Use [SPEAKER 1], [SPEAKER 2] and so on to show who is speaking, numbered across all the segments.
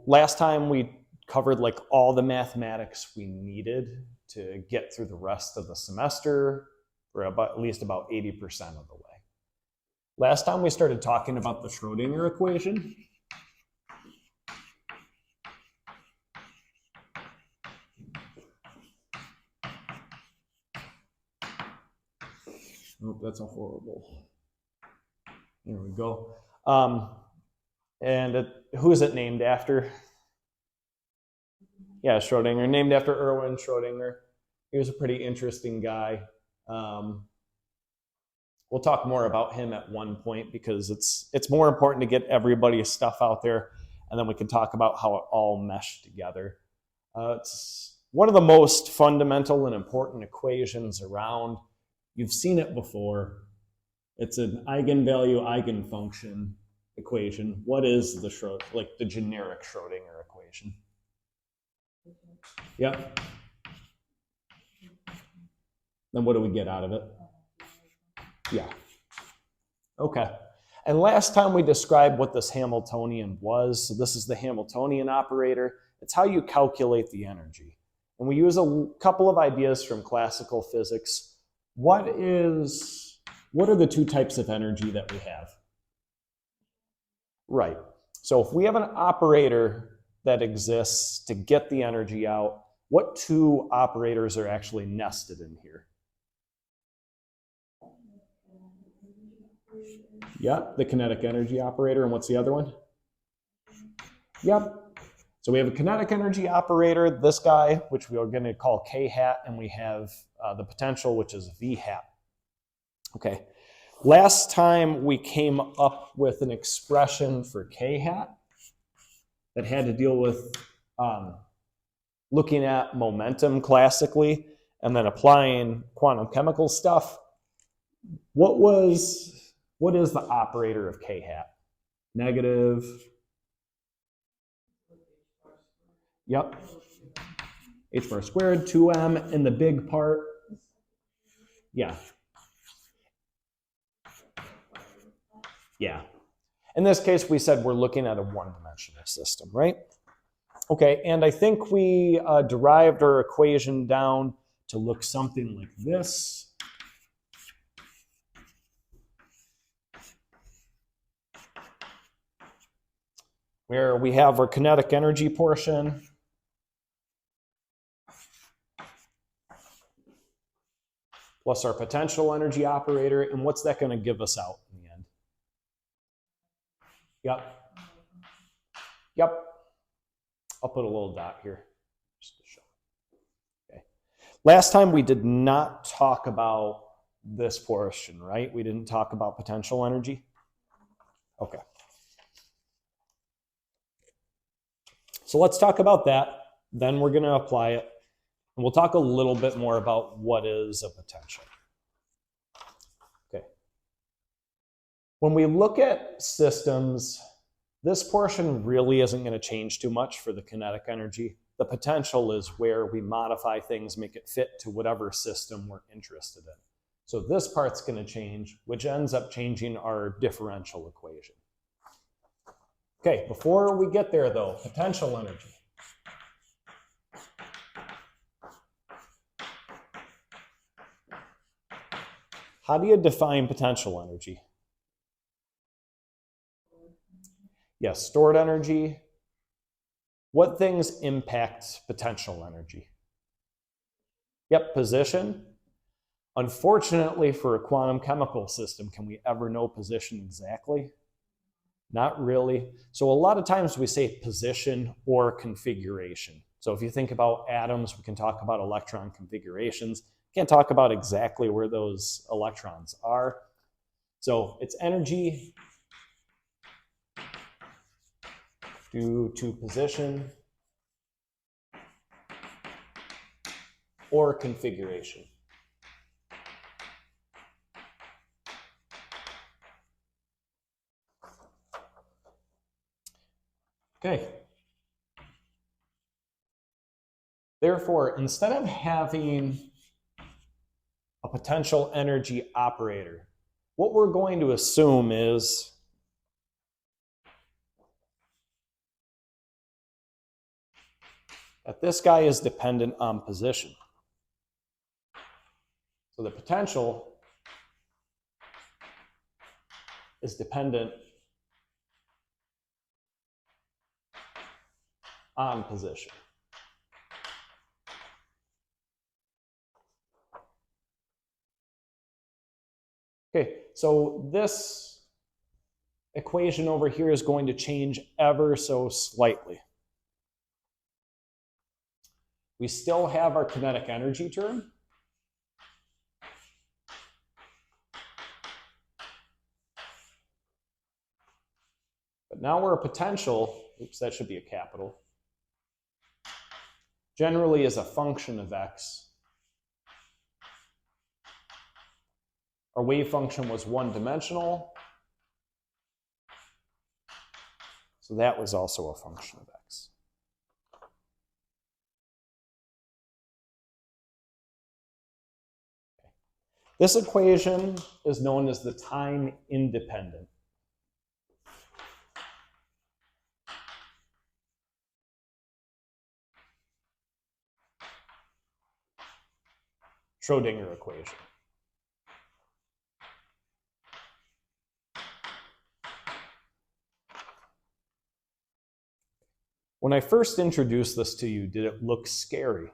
[SPEAKER 1] last time we covered like all the mathematics we needed to get through the rest of the semester, or at least about 80% of the way. Last time we started talking about the Schrödinger equation. Oh, that's a horrible. There we go. Who is it named after? Yeah, Schrödinger, named after Erwin Schrödinger. He was a pretty interesting guy. We'll talk more about him at one point because it's more important to get everybody's stuff out there, and then we can talk about how it all meshed together. It's one of the most fundamental and important equations around. You've seen it before. It's an eigenvalue eigenfunction equation. What is the generic Schrödinger equation? Yep. Then what do we get out of it? Yeah. Okay. And last time we described what this Hamiltonian was. So this is the Hamiltonian operator. It's how you calculate the energy. And we use a couple of ideas from classical physics. What are the two types of energy that we have? Right. So if we have an operator that exists to get the energy out, what two operators are actually nested in here? Yep, the kinetic energy operator. And what's the other one? Yep. So we have a kinetic energy operator, this guy, which we are going to call K hat, and we have the potential, which is V hat. Okay. Last time we came up with an expression for K hat that had to deal with looking at momentum classically and then applying quantum chemical stuff. What is the operator of K hat? Negative. Yep. H bar squared, 2m in the big part. Yeah. Yeah. In this case, we said we're looking at a one-dimensional system, right? Okay, and I think we derived our equation down to look something like this. Where we have our kinetic energy portion. Plus our potential energy operator, and what's that going to give us out in the end? Yep. Yep. I'll put a little dot here just to show. Okay. Last time we did not talk about this portion, right? We didn't talk about potential energy. Okay. So let's talk about that. Then we're going to apply it. And we'll talk a little bit more about what is a potential. Okay. When we look at systems, this portion really isn't going to change too much for the kinetic energy. The potential is where we modify things, make it fit to whatever system we're interested in. So this part's going to change, which ends up changing our differential equation. Okay, before we get there though, potential energy. How do you define potential energy? Yes, stored energy. What things impact potential energy? Yep, position. Unfortunately, for a quantum chemical system, can we ever know position exactly? Not really. So a lot of times we say position or configuration. So if you think about atoms, we can talk about electron configurations. Can't talk about exactly where those electrons are. So it's energy due to position or configuration. Okay. Therefore, instead of having a potential energy operator, what we're going to assume is that this guy is dependent on position. So the potential is dependent on position. Okay, so this equation over here is going to change ever so slightly. We still have our kinetic energy term. But now we're a potential, oops, that should be a capital, generally is a function of x. Our wave function was one-dimensional, so that was also a function of x. This equation is known as the time independent. Schrödinger equation. When I first introduced this to you, did it look scary?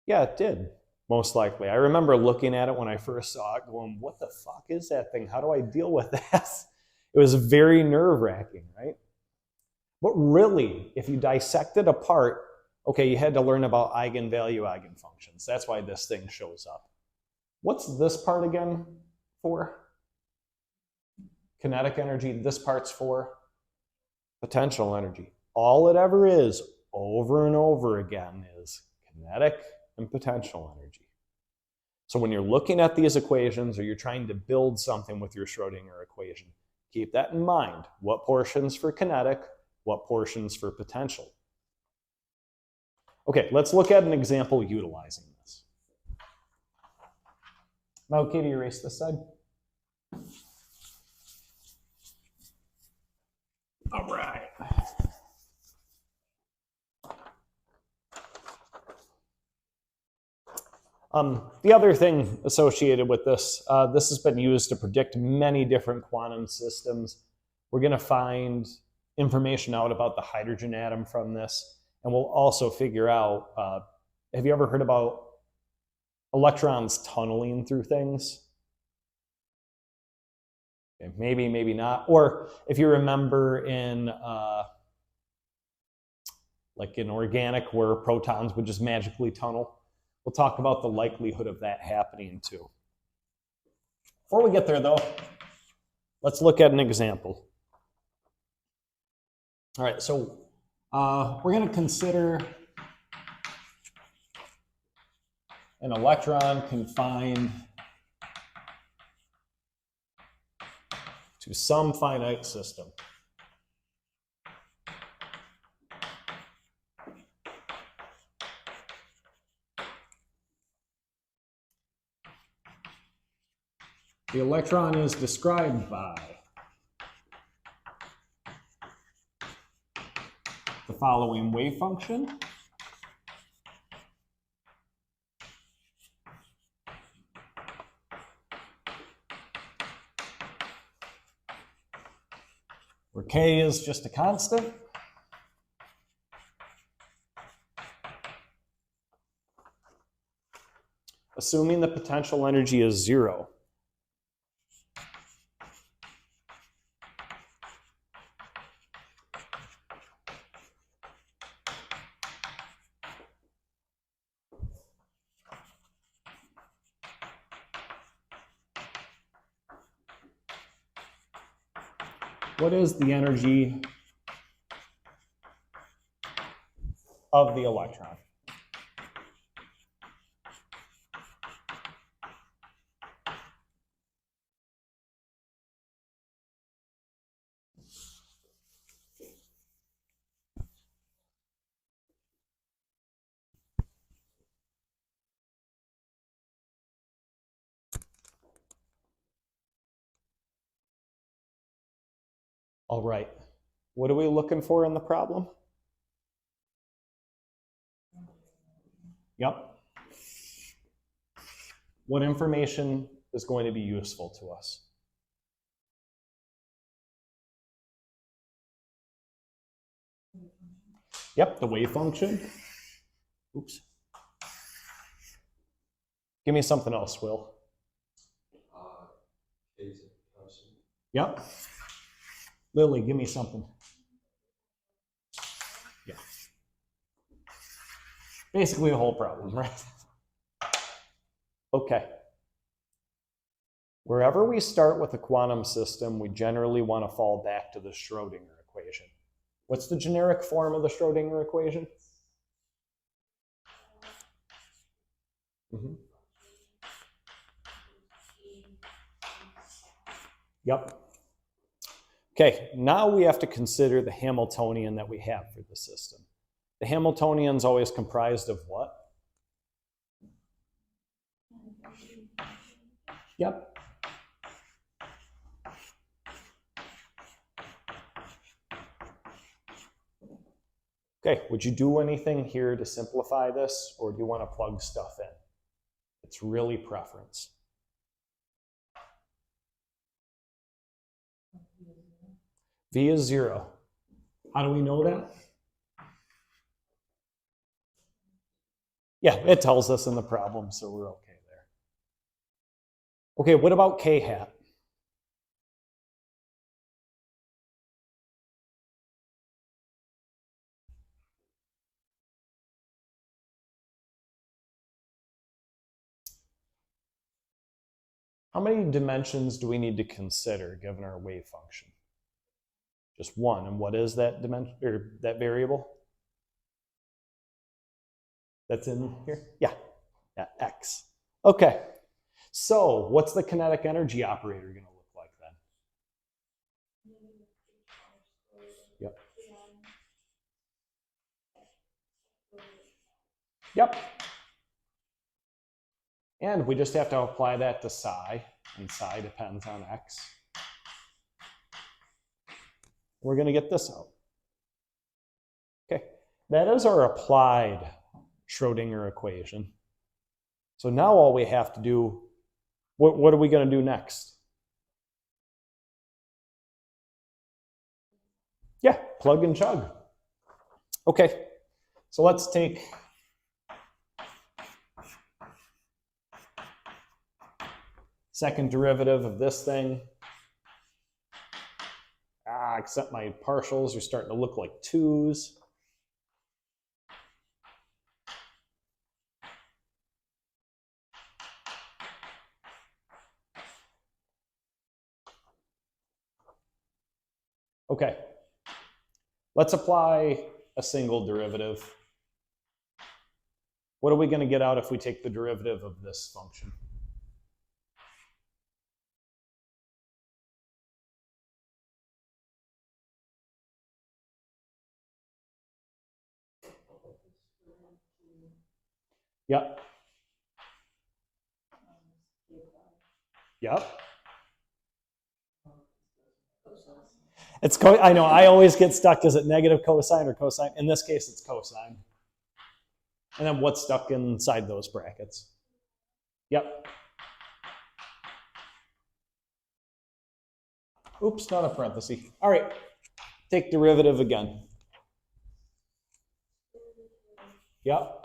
[SPEAKER 1] Yeah, it did, most likely. I remember looking at it when I first saw it going, what the fuck is that thing? How do I deal with this? It was very nerve-wracking, right? But really, if you dissect it apart, okay, you had to learn about eigenvalue, eigenfunctions. That's why this thing shows up. What's this part again for? Kinetic energy. This part's for potential energy. All it ever is, over and over again, is kinetic and potential energy. So when you're looking at these equations or you're trying to build something with your Schrödinger equation, keep that in mind. What portions for kinetic, what portions for potential. Okay, let's look at an example utilizing this. Am I okay to erase this side? All right. The other thing associated with this, this has been used to predict many different quantum systems. We're going to find information out about the hydrogen atom from this, and we'll also figure out, have you ever heard about electrons tunneling through things? Okay, maybe, maybe not. Or if you remember in like in organic where protons would just magically tunnel, we'll talk about the likelihood of that happening too. Before we get there though, let's look at an example. All right, so we're going to consider an electron confined to some finite system. The electron is described by the following wave function. Where k is just a constant. Assuming the potential energy is 0. What is the energy of the electron? All right. What are we looking for in the problem? Yep. What information is going to be useful to us? Yep, the wave function. Oops. Give me something else, Will. Yep. Lily, give me something. Yeah. Basically the whole problem, right? Okay. Wherever we start with a quantum system, we generally want to fall back to the Schrödinger equation. What's the generic form of the Schrödinger equation? Yep. Okay, now we have to consider the Hamiltonian that we have for the system. The Hamiltonian is always comprised of what? Yep. Okay, would you do anything here to simplify this, or do you want to plug stuff in? It's really preference. V is 0. How do we know that? Yeah, it tells us in the problem, so we're okay there. Okay, what about k hat? How many dimensions do we need to consider given our wave function? Just one. And what is that dimension or that variable? That's in here? Yeah, x. Okay. So what's the kinetic energy operator going to look like then? Yep. Yep. And we just have to apply that to psi, and psi depends on x. We're going to get this out. Okay, that is our applied Schrödinger equation. So now all we have to do, what are we going to do next? Yeah, plug and chug. Okay, so let's take second derivative of this thing. Except my partials are starting to look like 2's. Okay, let's apply a single derivative. What are we going to get out if we take the derivative of this function? Yep. Yep. It's I know, I always get stuck. Is it negative cosine or cosine? In this case, it's cosine. And then what's stuck inside those brackets? Yep. Oops, not a parenthesis. All right, take derivative again. Yep.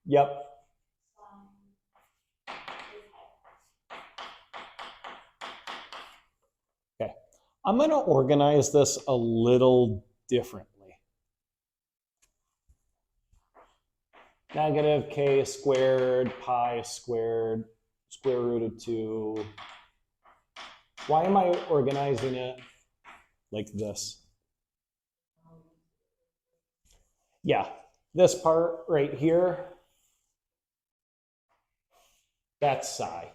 [SPEAKER 1] Yep. Okay, I'm going to organize this a little differently. Negative k squared pi squared square root of 2. Why am I organizing it like this? Yeah, this part right here, that's psi.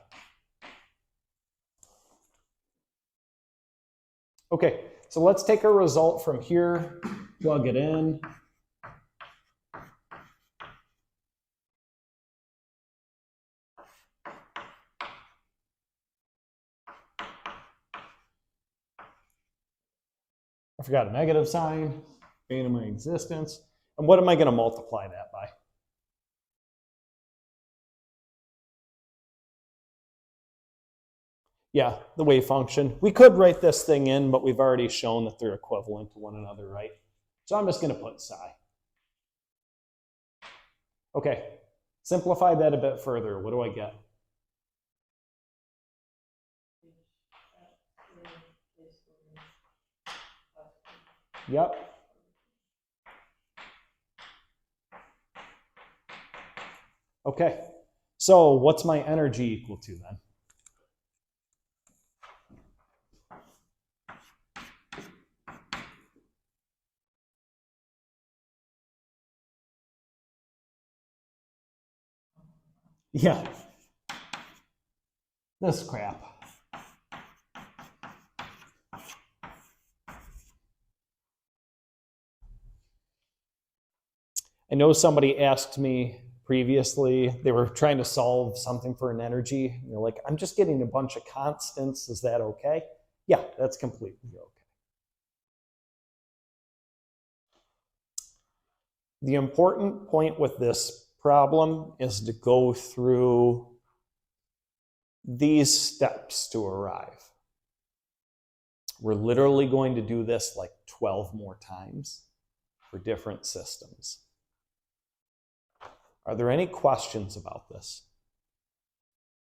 [SPEAKER 1] Okay, so let's take a result from here, plug it in. I forgot a negative sign, bane of my existence. And what am I going to multiply that by? Yeah, the wave function. We could write this thing in, but we've already shown that they're equivalent to one another, right? So I'm just going to put psi. Okay, simplify that a bit further. What do I get? Yep. Okay, so what's my energy equal to then? Yeah, this crap. I know somebody asked me previously, they were trying to solve something for an energy. They're like, I'm just getting a bunch of constants. Is that okay? Yeah, that's completely okay. The important point with this problem is to go through these steps to arrive. We're literally going to do this like 12 more times for different systems. Are there any questions about this?